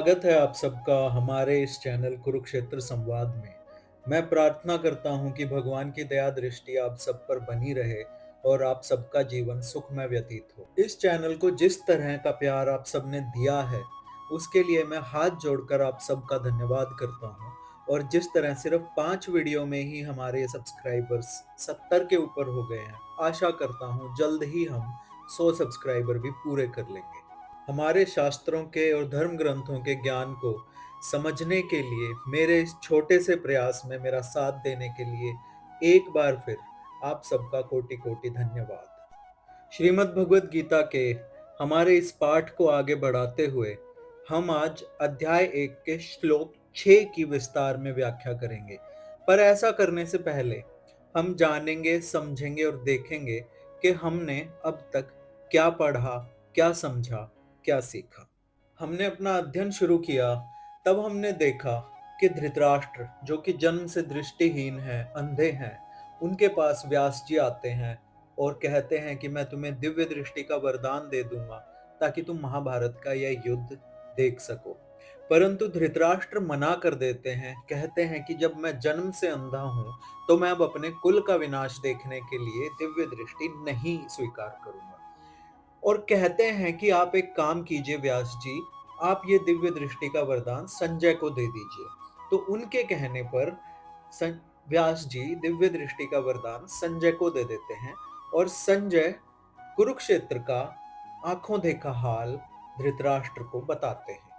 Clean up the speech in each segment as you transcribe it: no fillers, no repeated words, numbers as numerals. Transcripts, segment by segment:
स्वागत है आप सबका हमारे इस चैनल कुरुक्षेत्र संवाद में। मैं प्रार्थना करता हूं कि भगवान की दया दृष्टि आप सब पर बनी रहे और आप सबका जीवन सुखमय व्यतीत हो। इस चैनल को जिस तरह का प्यार आप सबने दिया है, उसके लिए मैं हाथ जोड़कर आप सबका धन्यवाद करता हूं। और जिस तरह सिर्फ 5 वीडियो में ही हमारे सब्सक्राइबर्स 70 के ऊपर हो गए हैं, आशा करता हूं जल्द ही हम 100 सब्सक्राइबर भी पूरे कर लेंगे। हमारे शास्त्रों के और धर्म ग्रंथों के ज्ञान को समझने के लिए मेरे इस छोटे से प्रयास में मेरा साथ देने के लिए एक बार फिर आप सबका कोटि कोटि धन्यवाद। श्रीमद् भगवत गीता के हमारे इस पाठ को आगे बढ़ाते हुए हम आज अध्याय 1 के श्लोक 6 की विस्तार में व्याख्या करेंगे। पर ऐसा करने से पहले हम जानेंगे, समझेंगे और देखेंगे कि हमने अब तक क्या पढ़ा, क्या समझा, क्या सीखा। हमने अपना अध्ययन शुरू किया, तब हमने देखा कि धृतराष्ट्र, जो कि जन्म से दृष्टिहीन हैं, अंधे हैं, उनके पास व्यास जी आते हैं और कहते हैं कि मैं तुम्हें दिव्य दृष्टि का वरदान दे दूंगा ताकि तुम महाभारत का यह युद्ध देख सको। परंतु धृतराष्ट्र मना कर देते हैं, कहते हैं कि जब मैं जन्म से अंधा हूं तो मैं अब अपने कुल का विनाश देखने के लिए दिव्य दृष्टि नहीं स्वीकार करूंगा। और कहते हैं कि आप एक काम कीजिए व्यास जी, आप ये दिव्य दृष्टि का वरदान संजय को दे दीजिए। तो उनके कहने पर व्यास जी दिव्य दृष्टि का वरदान संजय को दे देते हैं और संजय कुरुक्षेत्र का आंखों देखा हाल धृतराष्ट्र को बताते हैं।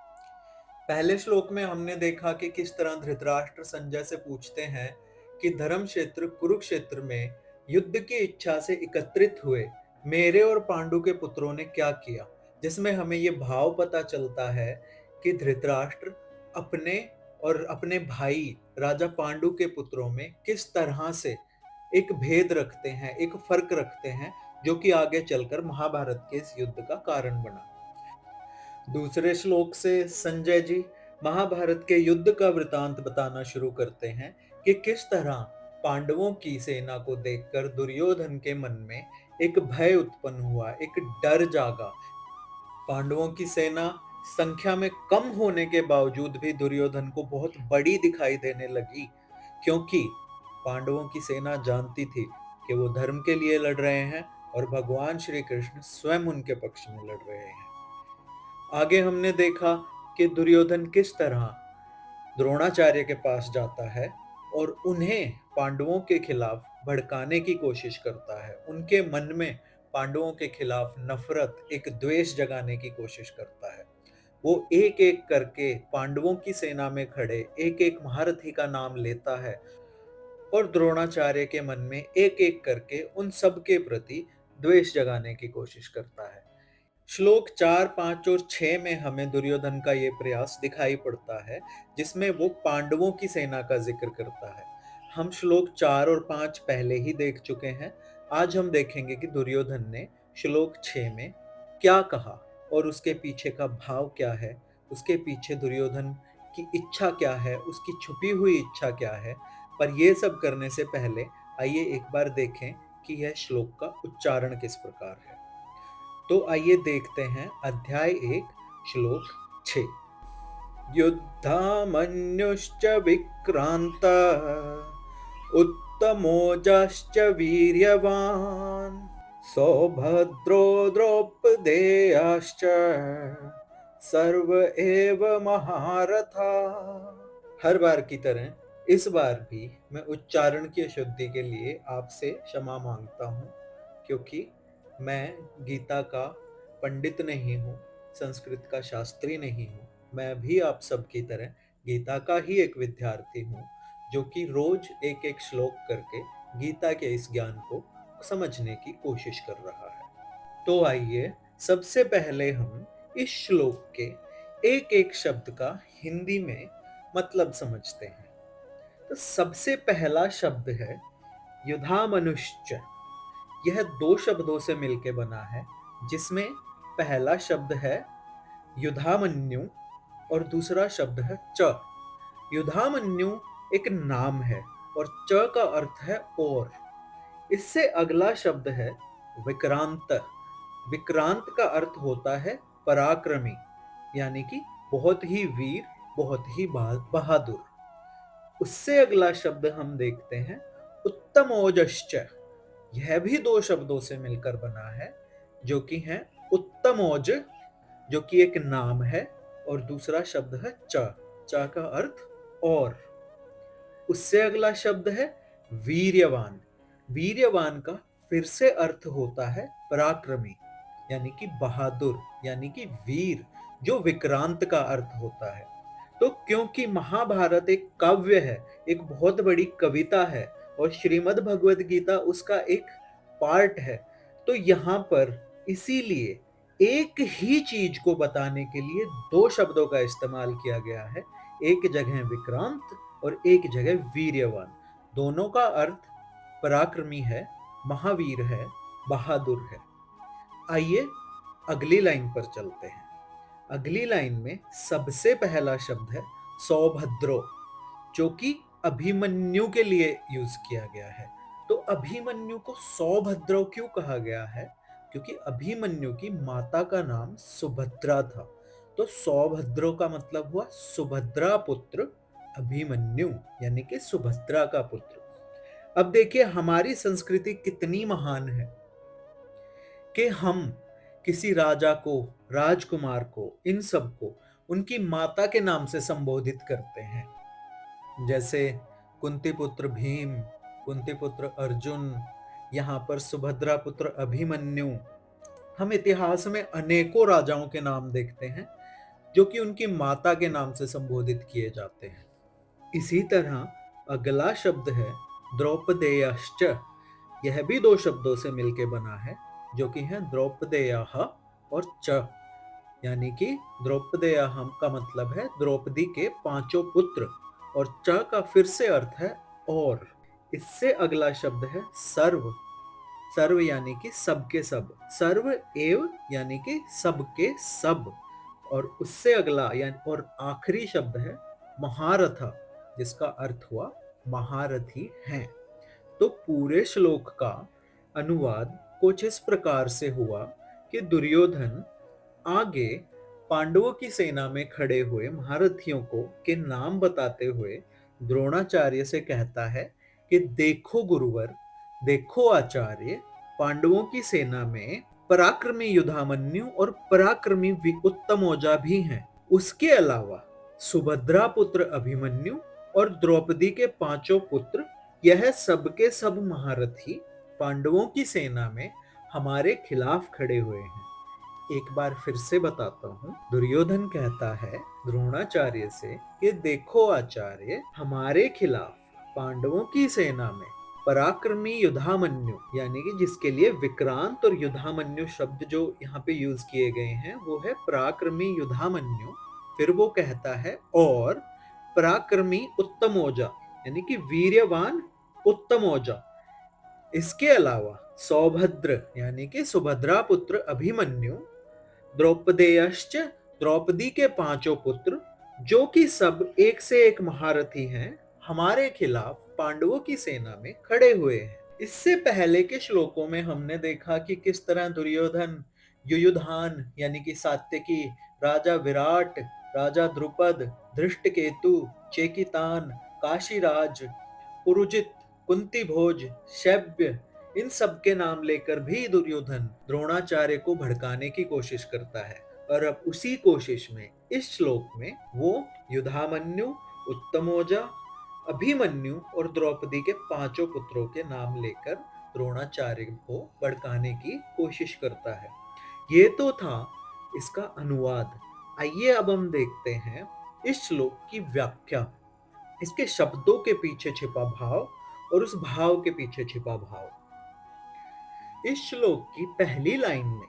पहले श्लोक में हमने देखा कि किस तरह धृतराष्ट्र संजय से पूछते हैं कि धर्म क्षेत्र कुरुक्षेत्र में युद्ध की इच्छा से एकत्रित हुए मेरे और पांडु के पुत्रों ने क्या किया, जिसमें हमें ये भाव पता चलता है कि धृतराष्ट्र अपने और अपने भाई राजा पांडु के पुत्रों में किस तरह से एक भेद रखते हैं, एक फर्क रखते हैं, जो कि आगे चलकर महाभारत के इस युद्ध का कारण बना। दूसरे श्लोक से संजय जी महाभारत के युद्ध का वृतांत बताना शुरू करते हैं कि किस तरह पांडवों की सेना को देखकर दुर्योधन के मन में एक भय उत्पन्न हुआ, एक डर जागा। पांडवों की सेना संख्या में कम होने के बावजूद भी दुर्योधन को बहुत बड़ी दिखाई देने लगी, क्योंकि पांडवों की सेना जानती थी कि वो धर्म के लिए लड़ रहे हैं और भगवान श्री कृष्ण स्वयं उनके पक्ष में लड़ रहे हैं। आगे हमने देखा कि दुर्योधन किस तरह द्रोणाचार्य के पास जाता है और उन्हें पांडवों के खिलाफ भड़काने की कोशिश करता है, उनके मन में पांडवों के खिलाफ नफरत, एक द्वेष जगाने की कोशिश करता है। वो एक एक करके पांडवों की सेना में खड़े एक एक महारथी का नाम लेता है और द्रोणाचार्य के मन में एक एक करके उन सब के प्रति द्वेष जगाने की कोशिश करता है। श्लोक 4, 5 और 6 में हमें दुर्योधन का ये प्रयास दिखाई पड़ता है, जिसमें वो पांडवों की सेना का जिक्र करता है। हम श्लोक 4 और 5 पहले ही देख चुके हैं। आज हम देखेंगे कि दुर्योधन ने श्लोक 6 में क्या कहा और उसके पीछे का भाव क्या है, उसके पीछे दुर्योधन की इच्छा क्या है, उसकी छुपी हुई इच्छा क्या है। पर यह सब करने से पहले आइए एक बार देखें कि यह श्लोक का उच्चारण किस प्रकार है। तो आइए देखते हैं अध्याय 1 श्लोक 6। युद्धामन्युश्च विक्रांत उत्तमोजाश्च वीर्यवान् सौभद्रो द्रौपदेयाश्च सर्व एव महारथा। हर बार की तरह इस बार भी मैं उच्चारण की अशुद्धि के लिए आपसे क्षमा मांगता हूँ, क्योंकि मैं गीता का पंडित नहीं हूँ, संस्कृत का शास्त्री नहीं हूँ। मैं भी आप सब की तरह गीता का ही एक विद्यार्थी हूँ, जो कि रोज एक एक श्लोक करके गीता के इस ज्ञान को समझने की कोशिश कर रहा है। तो आइए सबसे पहले हम इस श्लोक के एक एक शब्द का हिंदी में मतलब समझते हैं। तो सबसे पहला शब्द है युधामनुश्च। यह दो शब्दों से मिलकर बना है, जिसमें पहला शब्द है युधामन्यु और दूसरा शब्द है च। युधामन्यु एक नाम है और च का अर्थ है और। इससे अगला शब्द है विक्रांत। विक्रांत का अर्थ होता है पराक्रमी, यानी कि बहुत ही वीर, बहुत ही बहादुर। उससे अगला शब्द हम देखते हैं उत्तमोजश्च। यह भी दो शब्दों से मिलकर बना है, जो कि है उत्तमोज, जो कि एक नाम है, और दूसरा शब्द है च। च का अर्थ और। उससे अगला शब्द है वीर्यवान। वीर्यवान का फिर से अर्थ होता है पराक्रमी, यानी कि बहादुर, यानी कि वीर, जो विक्रांत का अर्थ होता है। तो क्योंकि महाभारत एक काव्य है, एक बहुत बड़ी कविता है, और श्रीमद् भगवद गीता उसका एक पार्ट है, तो यहाँ पर इसीलिए एक ही चीज को बताने के लिए दो शब्दों का इस्तेमाल किया गया है। एक जगह विक्रांत और एक जगह वीर्यवान। दोनों का अर्थ पराक्रमी है, महावीर है, बहादुर है। आइए अगली लाइन पर चलते हैं। अगली लाइन में सबसे पहला शब्द है सौभद्रो, जो कि अभिमन्यु के लिए यूज किया गया है। तो अभिमन्यु को सौभद्रो क्यों कहा गया है? क्योंकि अभिमन्यु की माता का नाम सुभद्रा था। तो सौभद्रो का मतलब हुआ सुभद्रा पुत्र अभिमन्यु, यानी कि सुभद्रा का पुत्र। अब देखिए हमारी संस्कृति कितनी महान है कि हम किसी राजा को, राजकुमार को, इन सबको उनकी माता के नाम से संबोधित करते हैं। जैसे कुंती पुत्र भीम, कुंती पुत्र अर्जुन, यहाँ पर सुभद्रा पुत्र अभिमन्यु। हम इतिहास में अनेकों राजाओं के नाम देखते हैं जो कि उनकी माता के नाम से संबोधित किए जाते हैं। इसी तरह अगला शब्द है द्रौपदेयश्च। यह भी दो शब्दों से मिलके बना है, जो कि है द्रौपदेयः और च, यानी कि द्रौपदेयः का मतलब है द्रौपदी के पांचों पुत्र, और च का फिर से अर्थ है और। इससे अगला शब्द है सर्व। सर्व यानी कि सबके सब, सर्व एव यानी कि सबके सब। और उससे अगला यानी और आखिरी शब्द है महारथ, जिसका अर्थ हुआ महारथी हैं। तो पूरे श्लोक का अनुवाद कुछ इस प्रकार से हुआ कि दुर्योधन आगे पांडवों की सेना में खड़े हुए महारथियों को के नाम बताते हुए द्रोणाचार्य से कहता है कि देखो गुरुवर, देखो आचार्य, पांडवों की सेना में पराक्रमी युधामन्यु और पराक्रमी उत्तमौजा भी हैं। उसके अलावा सुभद्रा पुत्र अभिमन्यु और द्रौपदी के पांचों पुत्र, यह सबके सब महारथी पांडवों की सेना में हमारे खिलाफ खड़े हुए हैं। एक बार फिर से बताता हूँ। दुर्योधन कहता है द्रोणाचार्य से कि देखो आचार्य, हमारे खिलाफ पांडवों की सेना में पराक्रमी युधामन्यु, यानी कि जिसके लिए विक्रांत और युधामन्यु शब्द जो यहाँ पे यूज किए गए हैं वो है पराक्रमी युधामन्यु। फिर वो कहता है और पराक्रमी उत्तमौजा, यानी कि वीर्यवान उत्तमौजा। इसके अलावा सौभद्र यानी कि सुभद्रा पुत्र अभिमन्यु, द्रौपदेयश्च, द्रौपदी के पांचों पुत्र, जो कि सब एक से एक महारथी हैं, हमारे खिलाफ पांडवों की सेना में खड़े हुए हैं। इससे पहले के श्लोकों में हमने देखा कि किस तरह दुर्योधन युयुधान यानी कि सात्यकी, राजा विराट, राजा द्रुपद, धृष्टकेतु, चेकितान, काशीराज, पुरुजित, कुंती भोज, शैब्य, इन सब के नाम लेकर भी दुर्योधन द्रोणाचार्य को भड़काने की कोशिश करता है। और अब उसी कोशिश में इस श्लोक में वो युधामन्यु, उत्तमौजा, अभिमन्यु और द्रौपदी के पांचों पुत्रों के नाम लेकर द्रोणाचार्य को भड़काने की कोशिश करता है। ये तो था इसका अनुवाद। आइए अब हम देखते हैं इस श्लोक की व्याख्या, इसके शब्दों के पीछे छिपा भाव और उस भाव के पीछे छिपा भाव। इस श्लोक की पहली लाइन में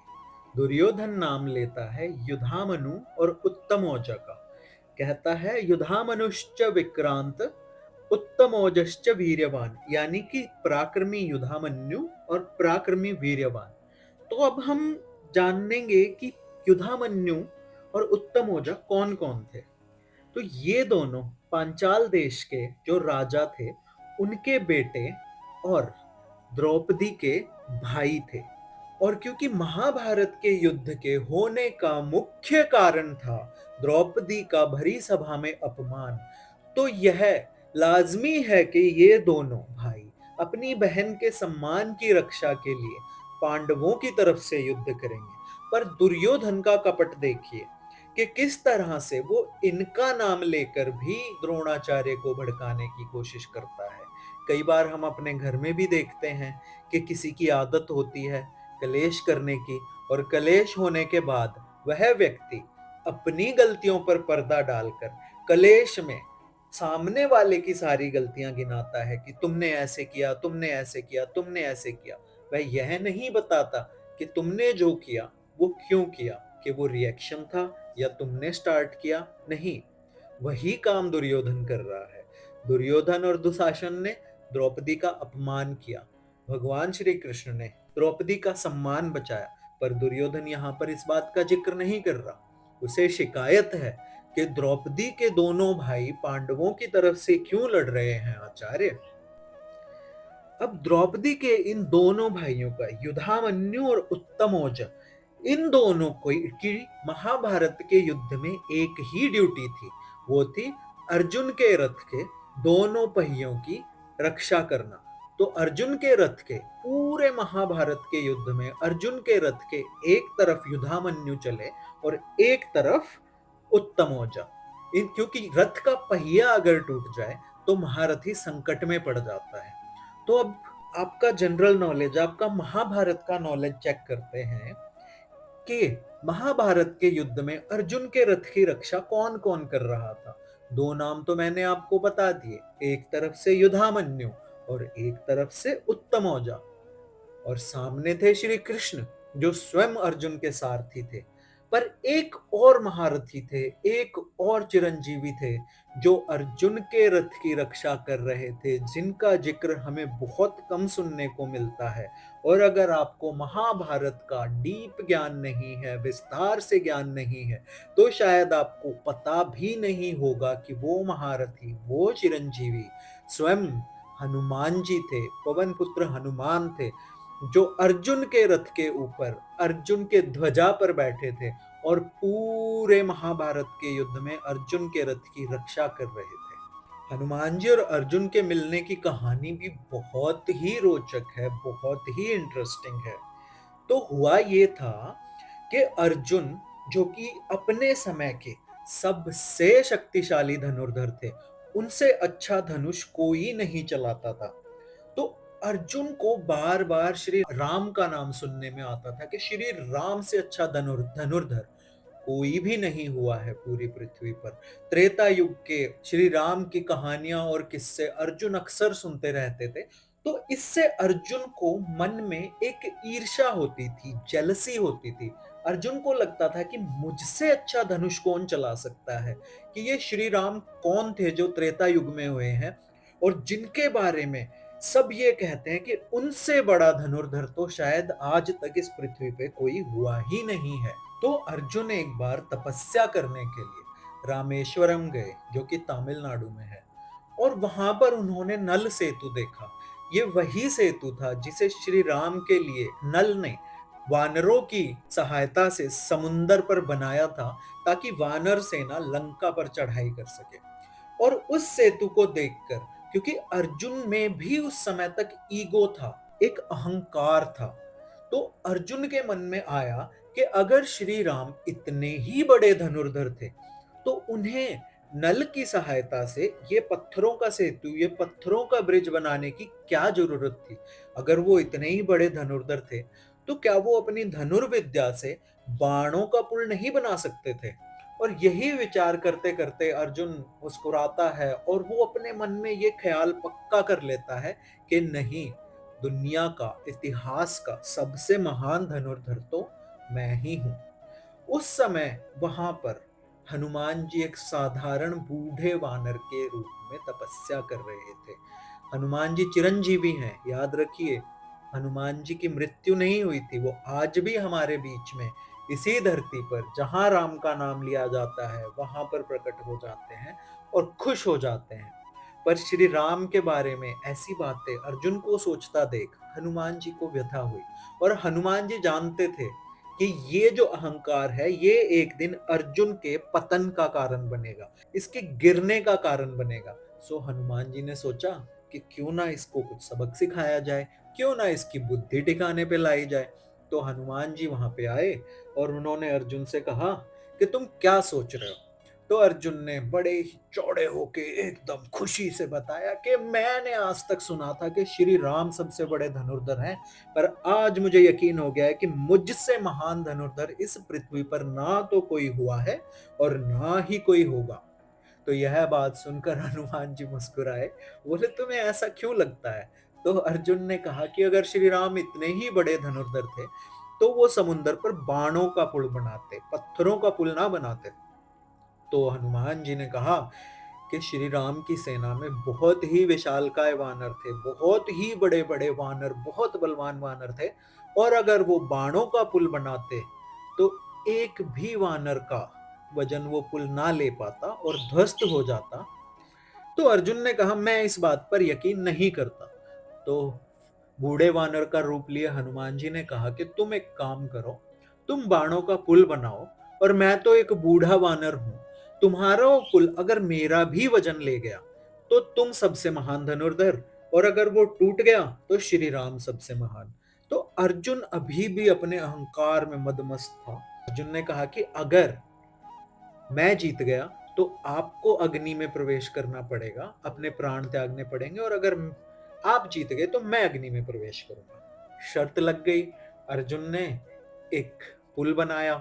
दुर्योधन नाम लेता है युधामनु और उत्तमौजा का। कहता है युधामनुश्च विक्रांत उत्तमौजश्च वीर्यवान, यानी कि पराक्रमी युधामन्यु और पराक्रमी वीर्यवान। तो अब हम जानेंगे कि युधामन्यु और उत्तमौजा कौन कौन थे। तो ये दोनों पांचाल देश के जो राजा थे उनके बेटे और द्रौपदी के भाई थे। और क्योंकि महाभारत के युद्ध के होने का मुख्य कारण था द्रौपदी का भरी सभा में अपमान, तो यह लाजमी है कि ये दोनों भाई अपनी बहन के सम्मान की रक्षा के लिए पांडवों की तरफ से युद्ध करेंगे। पर दुर्योधन का कपट देखिए कि किस तरह से वो इनका नाम लेकर भी द्रोणाचार्य को भड़काने की कोशिश करता है। कई बार हम अपने घर में भी देखते हैं कि किसी की आदत होती है कलेश करने की, और कलेश होने के बाद वह व्यक्ति अपनी गलतियों पर पर्दा डालकर कलेश में सामने वाले की सारी गलतियां गिनाता है कि तुमने ऐसे किया, तुमने ऐसे किया, तुमने ऐसे किया। वह यह नहीं बताता कि तुमने जो किया वो क्यों किया, कि वो रिएक्शन था या तुमने स्टार्ट किया। नहीं, वही काम दुर्योधन कर रहा है। दुर्योधन और दुशासन ने द्रौपदी का अपमान किया, भगवान श्री कृष्ण ने द्रौपदी का सम्मान बचाया, पर दुर्योधन यहाँ पर इस बात का जिक्र नहीं कर रहा। उसे शिकायत है कि द्रौपदी के दोनों भाई पांडवों की तरफ से क्यों लड़ रहे हैं आचार्य। अब द्रौपदी के इन दोनों भाइयों का, युधामन्यु और उत्तमौजा, इन दोनों को की महाभारत के युद्ध में एक ही ड्यूटी थी। वो थी अर्जुन के रथ के दोनों पहियों की रक्षा करना। तो अर्जुन के रथ के पूरे महाभारत के युद्ध में अर्जुन के रथ के एक तरफ युधामन्यु चले और एक तरफ उत्तमौजा। इन क्योंकि रथ का पहिया अगर टूट जाए तो महारथी संकट में पड़ जाता है। तो अब आपका जनरल नॉलेज, आपका महाभारत का नॉलेज चेक करते हैं कि महाभारत के युद्ध में अर्जुन के रथ की रक्षा कौन कौन कर रहा था। दो नाम तो मैंने आपको बता दिए, एक तरफ से युधामन्यु और एक तरफ से उत्तमौजा, और सामने थे श्री कृष्ण जो स्वयं अर्जुन के सारथी थे। पर एक और महारथी थे, एक और चिरंजीवी थे जो अर्जुन के रथ की रक्षा कर रहे थे, जिनका जिक्र हमें बहुत कम सुनने को मिलता है। और अगर आपको महाभारत का डीप ज्ञान नहीं है, विस्तार से ज्ञान नहीं है, तो शायद आपको पता भी नहीं होगा कि वो महारथी, वो चिरंजीवी स्वयं हनुमान जी थे, पवन पुत्र हनुमान थे, जो अर्जुन के रथ के ऊपर अर्जुन के ध्वजा पर बैठे थे और पूरे महाभारत के युद्ध में अर्जुन के रथ की रक्षा कर रहे थे। हनुमान जी और अर्जुन के मिलने की कहानी भी बहुत ही रोचक है, बहुत ही इंटरेस्टिंग है। तो हुआ ये था कि अर्जुन, जो कि अपने समय के सबसे शक्तिशाली धनुर्धर थे, उनसे अच्छा धनुष कोई नहीं चलाता था। तो अर्जुन को बार बार श्री राम का नाम सुनने में आता था कि श्री राम से अच्छा धनुर्धर कोई भी नहीं हुआ है पूरी पृथ्वी पर। त्रेता युग के श्री राम की कहानियां और किस्से अर्जुन अक्सर सुनते रहते थे। तो इससे अर्जुन को मन में एक ईर्ष्या होती थी, जेलसी होती थी। अर्जुन को लगता था कि मुझसे अच्छा धनुष कौन चला सकता है, कि ये श्री राम कौन थे जो त्रेता युग में हुए हैं और जिनके बारे में सब ये कहते हैं कि उनसे बड़ा धनुर्धर तो शायद आज तक इस पृथ्वी पे कोई हुआ ही नहीं है। तो अर्जुन एक बार तपस्या करने के लिए रामेश्वरम गए, जो कि तमिलनाडु में है, और वहां पर उन्होंने नल सेतु देखा। ये वही सेतु था जिसे श्री राम के लिए नल ने वानरों की सहायता से समुंदर पर बनाया था, ताकि वानर सेना लंका पर चढ़ाई कर सके। और उस सेतु को देखकर, क्योंकि अर्जुन में भी उस समय तक ईगो था, एक अहंकार था, तो अर्जुन के मन में आया कि अगर श्री राम इतने ही बड़े धनुर्धर थे तो उन्हें नल की सहायता से ये पत्थरों का सेतु, ये पत्थरों का ब्रिज बनाने की क्या जरूरत थी। अगर वो इतने ही बड़े धनुर्धर थे तो क्या वो अपनी धनुर्विद्या से बाणों का पुल नहीं बना सकते थे। और यही विचार करते करते अर्जुन मुस्कुराता है और वो अपने मन में ये ख्याल पक्का कर लेता है कि नहीं, दुनिया का, इतिहास का सबसे महान धनुर्धर तो मैं ही हूं। उस समय वहां पर हनुमान जी एक साधारण बूढ़े वानर के रूप में तपस्या कर रहे थे। हनुमान जी चिरंजीवी हैं, याद रखिए। हनुमान जी की मृत्यु नहीं हुई थी, वो आज भी हमारे बीच में इसी धरती पर जहां राम का नाम लिया जाता है वहां पर प्रकट हो जाते हैं और खुश हो जाते हैं। पर श्री राम के बारे में ऐसी बातें अर्जुन को सोचता देख हनुमान जी को व्यथा हुई। और हनुमान जी जानते थे कि ये जो अहंकार है ये एक दिन अर्जुन के पतन का कारण बनेगा, इसके गिरने का कारण बनेगा। सो हनुमान जी ने सोचा कि क्यों ना इसको कुछ सबक सिखाया जाए, क्यों ना इसकी बुद्धि ठिकाने पे लाई जाए। तो हनुमान जी वहां पे आए और उन्होंने अर्जुन से कहा कि तुम क्या सोच रहे हो। तो अर्जुन ने बड़े ही चौड़े होके एकदम खुशी से बताया कि मैंने आज तक सुना था कि श्री राम सबसे बड़े धनुर्धर हैं, पर आज मुझे यकीन हो गया है कि मुझसे महान धनुर्धर इस पृथ्वी पर ना तो कोई हुआ है और ना ही कोई होगा। तो यह बात सुनकर हनुमान जी मुस्कुराए, बोले तुम्हें ऐसा क्यों लगता है। तो अर्जुन ने कहा कि अगर श्री राम इतने ही बड़े धनुर्धर थे तो वो समुद्र पर बाणों का पुल बनाते, पत्थरों का पुल ना बनाते। तो हनुमान जी ने कहा कि श्री राम की सेना में बहुत ही विशालकाय वानर थे, बहुत ही बड़े बड़े वानर, बहुत बलवान वानर थे। और अगर वो बाणों का पुल बनाते तो एक भी वानर का वजन वो पुल ना ले पाता और ध्वस्त हो जाता। तो अर्जुन ने कहा मैं इस बात पर यकीन नहीं करता। तो बूढ़े वानर का रूप लिए हनुमान जी ने कहा कि तुम एक काम करो, तुम बाणों का पुल बनाओ और मैं तो एक बूढ़ा वानर हूं, तुम्हारा वो पुल अगर मेरा भी वजन ले गया तो तुम सबसे महान धनुर्धर, और अगर वो टूट गया तो श्री राम सबसे महान। तो अर्जुन अभी भी अपने अहंकार में मदमस्त था। अर्जुन ने कहा कि अगर मैं जीत गया तो आपको अग्नि में प्रवेश करना पड़ेगा, अपने प्राण त्यागने पड़ेंगे, और अगर आप जीत गए तो मैं अग्नि में प्रवेश करूंगा। शर्त लग गई। अर्जुन ने एक पुल बनाया।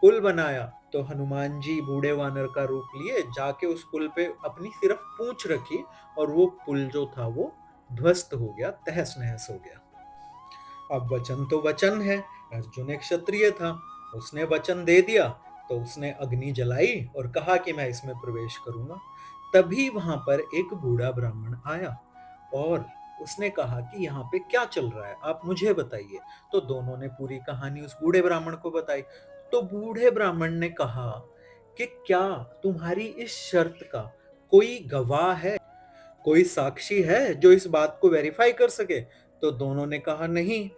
पुल बनाया तो हनुमान जी बूढ़े वानर का रूप लिए जाके उस पुल पे अपनी सिर्फ पूंछ रखी और वो पुल जो था वो ध्वस्त हो गया, तहस नहस हो गया। अब वचन तो वचन है, अर्जुन एक क्षत्रिय था, उसने वचन दे दिया। तो उसने अग्नि जलाई और कहा कि मैं इसमें प्रवेश करूंगा। तभी वहां पर एक बूढ़ा ब्राह्मण आया और उसने कहा कि यहाँ पे क्या चल रहा है, आप मुझे बताइए। तो दोनों ने पूरी कहानी उस बूढ़े ब्राह्मण को बताई। तो बूढ़े ब्राह्मण ने कहा कि क्या तुम्हारी इस शर्त का कोई गवाह है, कोई साक्षी है जो इस बात को वेरीफाई कर सके। तो दोनों ने कहा नहीं।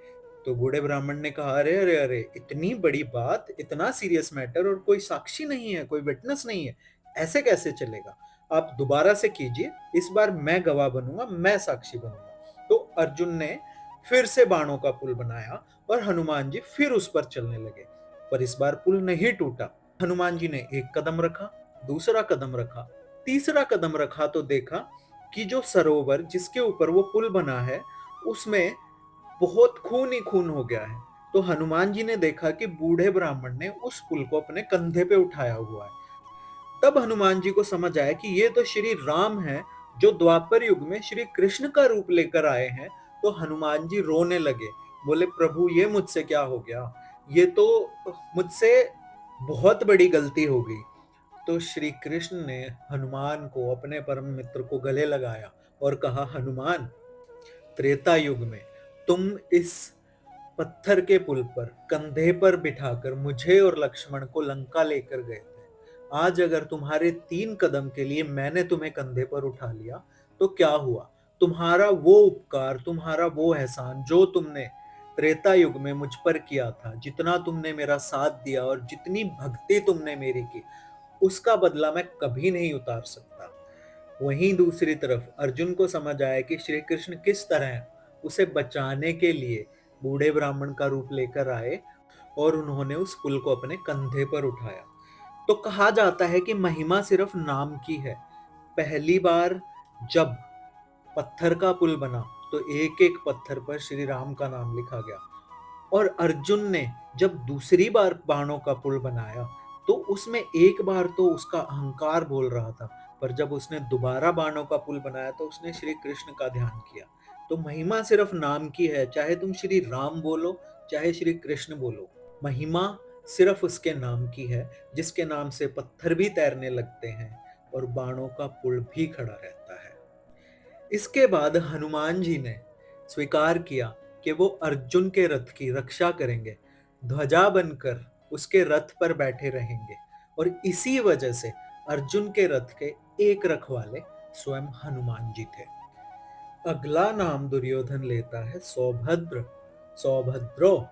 तो बूढ़े ब्राह्मण ने कहा अरे अरे अरे, इतनी बड़ी बात, इतना सीरियस मैटर, और कोई साक्षी नहीं है, कोई विटनेस नहीं है, ऐसे कैसे चलेगा। आप दोबारा से कीजिए, इस बार मैं गवाह बनूंगा, मैं साक्षी बनूंगा। तो अर्जुन ने फिर से बाणों का पुल बनाया और हनुमान जी फिर उस पर चलने लगे, पर इस बार पुल नहीं टूटा। हनुमान जी ने एक कदम रखा, दूसरा कदम रखा, तीसरा कदम रखा तो देखा कि जो सरोवर जिसके ऊपर वो पुल बना है उसमें बहुत खून ही खून हो गया है। तो हनुमान जी ने देखा कि बूढ़े ब्राह्मण ने उस पुल को अपने कंधे पे उठाया हुआ है। तब हनुमान जी को समझ आया कि ये तो श्री राम हैं जो द्वापर युग में श्री कृष्ण का रूप लेकर आए हैं। तो हनुमान जी रोने लगे, बोले प्रभु ये मुझसे क्या हो गया, ये तो मुझसे बहुत बड़ी गलती हो गई। तो श्री कृष्ण ने हनुमान को, अपने परम मित्र को गले लगाया और कहा हनुमान, त्रेता युग में तुम इस पत्थर के पुल पर कंधे पर बिठाकर मुझे और लक्ष्मण को लंका लेकर गए थे। आज अगर तुम्हारे 3 कदम के लिए मैंने तुम्हें कंधे पर उठा लिया तो क्या हुआ। तुम्हारा वो उपकार, तुम्हारा वो एहसान जो तुमने त्रेता युग में मुझ पर किया था, जितना तुमने मेरा साथ दिया और जितनी भक्ति तुमने मेरी की, उसका बदला मैं कभी नहीं उतार सकता। वहीं दूसरी तरफ अर्जुन को समझ आया कि श्री कृष्ण किस तरह उसे बचाने के लिए बूढ़े ब्राह्मण का रूप लेकर आए और उन्होंने उस पुल को अपने कंधे पर उठाया। तो कहा जाता है कि महिमा सिर्फ नाम की है। पहली बार जब पत्थर का पुल बना तो एक एक पत्थर पर श्री राम का नाम लिखा गया, और अर्जुन ने जब दूसरी बार बाणों का पुल बनाया तो उसमें एक बार तो उसका अहंकार बोल रहा था, पर जब उसने दोबारा बाणों का पुल बनाया तो उसने श्री कृष्ण का ध्यान किया। तो महिमा सिर्फ नाम की है, चाहे तुम श्री राम बोलो चाहे श्री कृष्ण बोलो, महिमा सिर्फ उसके नाम की है जिसके नाम से पत्थर भी तैरने लगते हैं और बाणों का पुल भी खड़ा रहता है। इसके बाद हनुमान जी ने स्वीकार किया कि वो अर्जुन के रथ की रक्षा करेंगे, ध्वजा बनकर उसके रथ पर बैठे रहेंगे, और इसी वजह से अर्जुन के रथ के एक रखवाले स्वयं हनुमान जी थे। अगला नाम दुर्योधन लेता है सौभद्र, सौभद्रो,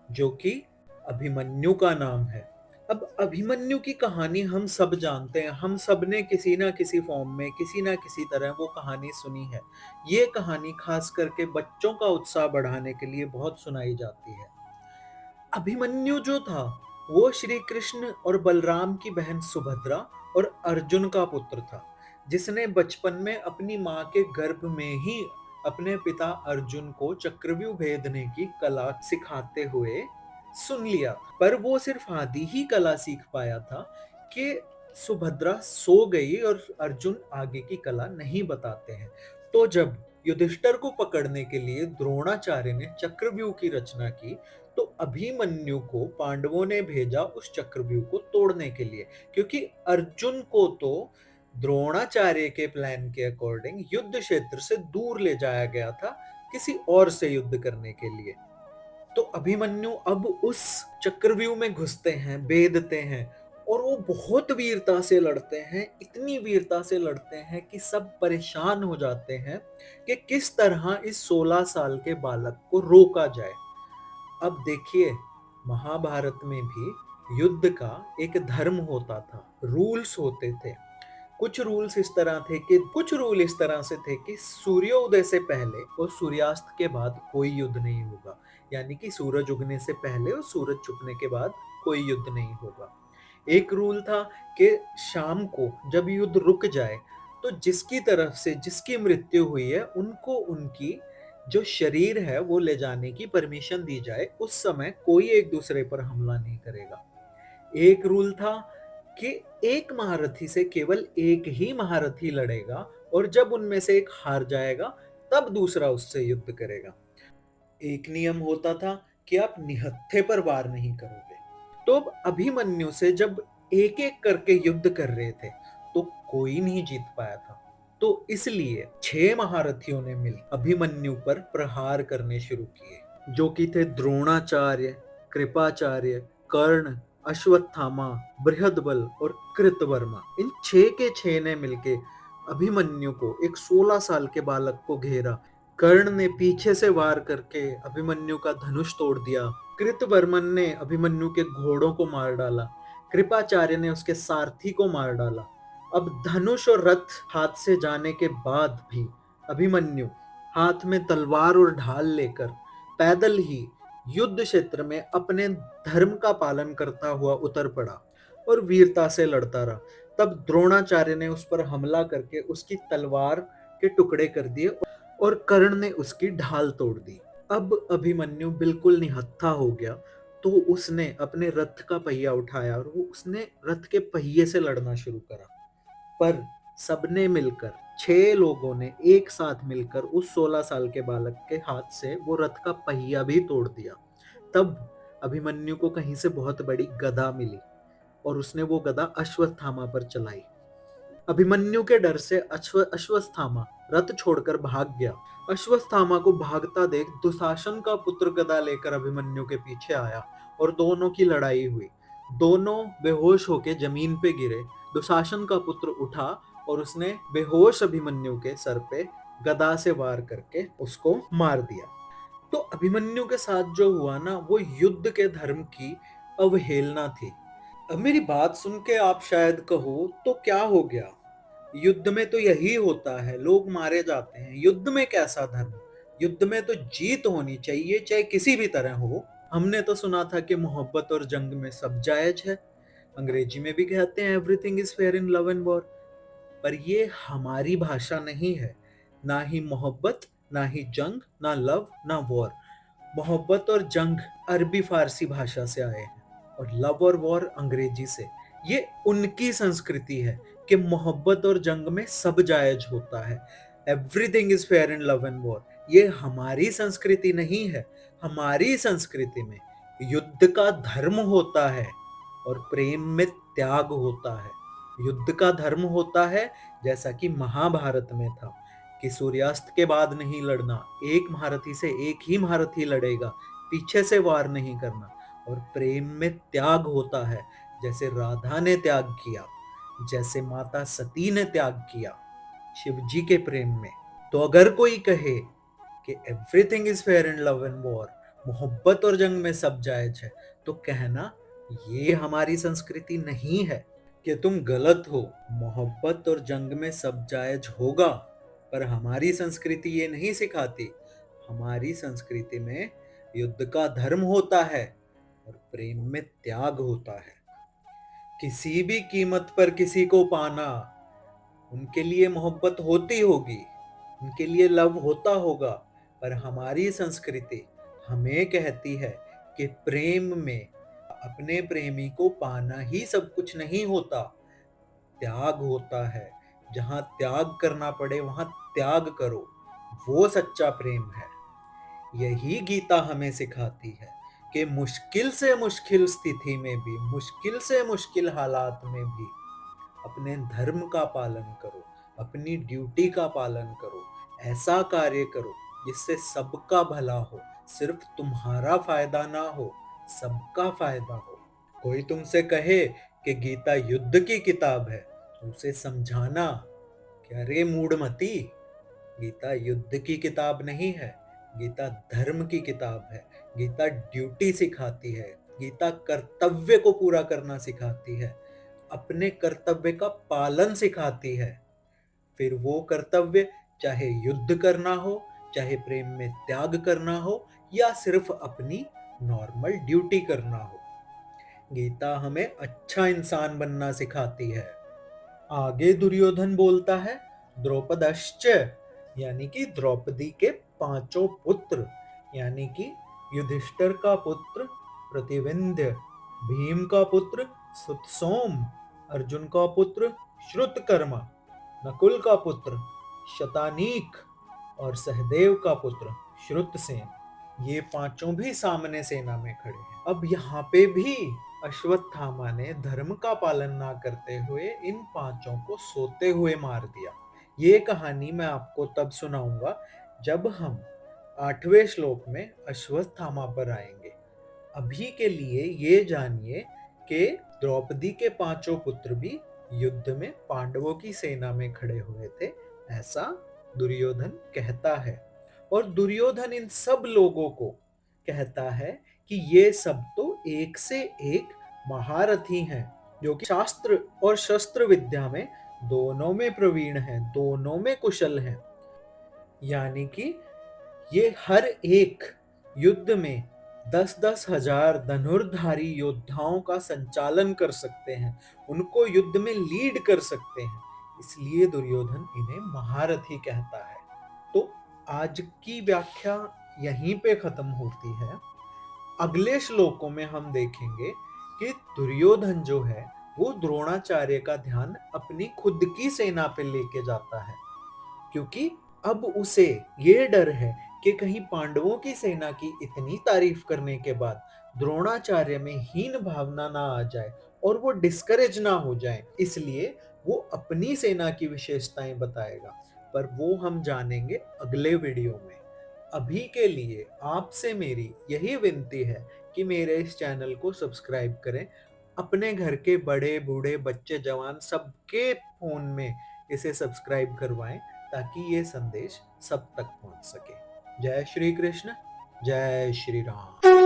जो कि अभिमन्यु का नाम है। अब अभिमन्यु की कहानी हम सब जानते हैं, हम सब ने किसी ना किसी फॉर्म में किसी ना किसी तरह वो कहानी सुनी है। ये कहानी खास करके बच्चों का उत्साह बढ़ाने के लिए बहुत सुनाई जाती है। अभिमन्यु जो था वो श्री कृष्ण और बलराम की बहन सुभद्रा और अर्जुन का पुत्र था, जिसने बचपन में अपनी माँ के गर्भ में ही अपने पिता अर्जुन को चक्रव्यूह भेदने की कला सिखाते हुए सुन लिया था। पर वो सिर्फ आधी ही कला सीख पाया था कि सुभद्रा सो गई और अर्जुन आगे की कला नहीं बताते हैं। तो जब युधिष्ठिर को पकड़ने के लिए द्रोणाचार्य ने चक्रव्यूह की रचना की, तो अभिमन्यु को पांडवों ने भेजा उस चक्रव्यूह को तोड़ने के लिए, क्योंकि अर्जुन को तो द्रोणाचार्य के प्लान के अकॉर्डिंग युद्ध क्षेत्र से दूर ले जाया गया था किसी और से युद्ध करने के लिए। तो अभिमन्यु अब उस चक्रव्यूह में घुसते हैं, भेदते हैं, और वो बहुत वीरता से लड़ते हैं, इतनी वीरता से लड़ते हैं कि सब परेशान हो जाते हैं कि किस तरह इस 16 साल के बालक को रोका जाए। अब देखिए, महाभारत में भी युद्ध का एक धर्म होता था, रूल्स होते थे। कुछ रूल्स इस तरह थे कि कुछ रूल इस तरह से थे कि सूर्योदय से पहले और सूर्यास्त के बाद कोई युद्ध नहीं होगा, यानी कि सूरज उगने से पहले और सूरज छुपने के बाद कोई युद्ध नहीं होगा। एक रूल था कि शाम को जब युद्ध रुक जाए तो जिसकी तरफ से जिसकी मृत्यु हुई है उनको उनकी जो शरीर है वो ले जाने की परमिशन दी जाए, उस समय कोई एक दूसरे पर हमला नहीं करेगा। एक रूल था कि एक महारथी से केवल एक ही महारथी लड़ेगा और जब उनमें से एक हार जाएगा तब दूसरा उससे युद्ध करेगा। एक नियम होता था कि आप निहत्थे पर वार नहीं करोगे। तो अब अभिमन्यु से जब एक एक करके युद्ध कर रहे थे तो कोई नहीं जीत पाया था। तो इसलिए 6 महारथियों ने मिल अभिमन्यु पर प्रहार करने शुरू किए, जो कि थे द्रोणाचार्य, कृपाचार्य, कर्ण, अश्वत्थामा, बृहदबल और कृतवर्मा। इन 6 के 6 ने मिलके अभिमन्यु को, एक 16 साल के बालक को घेरा। कर्ण ने पीछे से वार करके अभिमन्यु का धनुष तोड़ दिया। कृतवर्मन ने अभिमन्यु के घोड़ों को मार डाला। कृपाचार्य ने उसके सारथी को मार डाला। अब धनुष और रथ हाथ से जाने के बाद भी अभिमन्यु हाथ में तलवार और ढाल लेकर पैदल ही युद्ध क्षेत्र में अपने धर्म का पालन करता हुआ उतर पड़ा और वीरता से लड़ता रहा। तब द्रोणाचार्य ने उस पर हमला करके उसकी तलवार के टुकड़े कर दिए और कर्ण ने उसकी ढाल तोड़ दी। अब अभिमन्यु बिल्कुल निहत्था हो गया, तो उसने अपने रथ का पहिया उठाया और उसने रथ के पहिए से लड़ना शुरू करा। पर सबने मिलकर, 6 लोगों ने एक साथ मिलकर उस 16 साल के बालक के हाथ से वो रथ का पहिया भी तोड़ दिया। तब अभिमन्यु को कहीं से बहुत बड़ी गदा मिली और उसने वो गदा अश्वत्थामा पर चलाई। अभिमन्यु के डर से अश्वत्थामा रथ छोड़कर भाग गया। अश्वत्थामा को भागता देख दुशासन का पुत्र गदा लेकर अभिमन्यु के पीछे आया और दोनों की लड़ाई हुई। दोनों बेहोश होकर जमीन पे गिरे। दुशासन का पुत्र उठा और उसने बेहोश अभिमन्यु के सर पे गदा से वार करके उसको मार दिया। तो अभिमन्यु के साथ जो हुआ ना, वो युद्ध के धर्म की अवहेलना थी। अब मेरी बात सुन के आप शायद कहो, तो क्या हो गया? युद्ध में तो यही होता है, लोग मारे जाते हैं, युद्ध में कैसा धर्म? युद्ध में तो जीत होनी चाहिए, चाहे किसी भी तरह हो। हमने तो सुना था कि मोहब्बत और जंग में सब जायज है। अंग्रेजी में भी कहते हैं everything is fair in love and war. पर ये हमारी भाषा नहीं है, ना ही मोहब्बत, ना ही जंग, ना लव, ना वॉर। मोहब्बत और जंग अरबी फारसी भाषा से आए हैं और लव और वॉर अंग्रेजी से। ये उनकी संस्कृति है कि मोहब्बत और जंग में सब जायज होता है, everything is fair in love and war. ये हमारी संस्कृति नहीं है। हमारी संस्कृति में युद्ध का धर्म होता है और प्रेम में त्याग होता है। युद्ध का धर्म होता है, जैसा कि महाभारत में था, कि सूर्यास्त के बाद नहीं लड़ना, एक महारथी से एक ही महारथी लड़ेगा, पीछे से वार नहीं करना। और प्रेम में त्याग होता है, जैसे राधा ने त्याग किया, जैसे माता सती ने त्याग किया, शिव जी के प्रेम में। तो अगर कोई कहे कि everything is fair in love and war, मोहब्बत और जंग में सब जायज है, तो कहना ये हमारी संस्कृति नहीं है कि तुम गलत हो। मोहब्बत और जंग में सब जायज होगा, पर हमारी संस्कृति ये नहीं सिखाती। हमारी संस्कृति में युद्ध का धर्म होता है और प्रेम में त्याग होता है। किसी भी कीमत पर किसी को पाना, उनके लिए मोहब्बत होती होगी, उनके लिए लव होता होगा, पर हमारी संस्कृति हमें कहती है कि प्रेम में अपने प्रेमी को पाना ही सब कुछ नहीं होता, त्याग होता है। जहां त्याग करना पड़े वहां त्याग करो, वो सच्चा प्रेम है। यही गीता हमें सिखाती है कि मुश्किल से मुश्किल स्थिति में भी, मुश्किल से मुश्किल हालात में भी अपने धर्म का पालन करो, अपनी ड्यूटी का पालन करो, ऐसा कार्य करो जिससे सबका भला हो, सिर्फ तुम्हारा फायदा ना हो, सबका फायदा हो। कोई तुमसे कहे कि गीता युद्ध की किताब है, तो उसे समझाना कि अरे मूढ़मती, गीता युद्ध की किताब नहीं है, गीता धर्म की किताब है। गीता ड्यूटी सिखाती है, गीता कर्तव्य को पूरा करना सिखाती है, अपने कर्तव्य का पालन सिखाती है। फिर वो कर्तव्य चाहे युद्ध करना हो, चाहे प्रेम में त्याग करना हो, या सिर्फ अपनी नॉर्मल ड्यूटी करना हो। गीता हमें अच्छा इंसान बनना सिखाती है। आगे दुर्योधन बोलता है, द्रौपदश्च, यानी कि द्रौपदी के पांचों पुत्र, यानी कि युधिष्ठिर का पुत्र प्रतिविंध्य, भीम का पुत्र सुतसोम, अर्जुन का पुत्र श्रुतकर्मा, नकुल का पुत्र शतानीक और सहदेव का पुत्र श्रुतसेन। ये पांचों भी सामने सेना में खड़े हैं। अब यहाँ पे भी अश्वत्थामा ने धर्म का पालन ना करते हुए इन पांचों को सोते हुए मार दिया। ये कहानी मैं आपको तब सुनाऊंगा जब हम 8वें श्लोक में अश्वत्थामा पर आएंगे। अभी के लिए ये जानिए कि द्रौपदी के पांचों पुत्र भी युद्ध में पांडवों की सेना में खड़े हुए थे, ऐसा दुर्योधन कहता है। और दुर्योधन इन सब लोगों को कहता है कि ये सब तो एक से एक महारथी हैं, जो कि शास्त्र और शस्त्र विद्या में दोनों में प्रवीण हैं, दोनों में कुशल हैं। यानी कि ये हर एक युद्ध में 10-10 हजार धनुर्धारी योद्धाओं का संचालन कर सकते हैं, उनको युद्ध में लीड कर सकते हैं, इसलिए दुर्योधन इन्हें महारथी कहता है। तो आज की व्याख्या यहीं पे खत्म होती है। अगले श्लोकों में हम देखेंगे कि दुर्योधन जो है वो द्रोणाचार्य का ध्यान अपनी खुद की सेना पे लेके जाता है, क्योंकि अब उसे ये डर है कि कहीं पांडवों की सेना की इतनी तारीफ करने के बाद द्रोणाचार्य में हीन भावना ना आ जाए और वो डिस्करेज ना हो जाए, इसलिए वो अपनी सेना की विशेषताएं बताएगा। पर वो हम जानेंगे अगले वीडियो में। अभी के लिए आपसे मेरी यही विनती है कि मेरे इस चैनल को सब्सक्राइब करें, अपने घर के बड़े बूढ़े बच्चे जवान सबके फोन में इसे सब्सक्राइब करवाएं, ताकि ये संदेश सब तक पहुंच सके। जय श्री कृष्ण, जय श्री राम।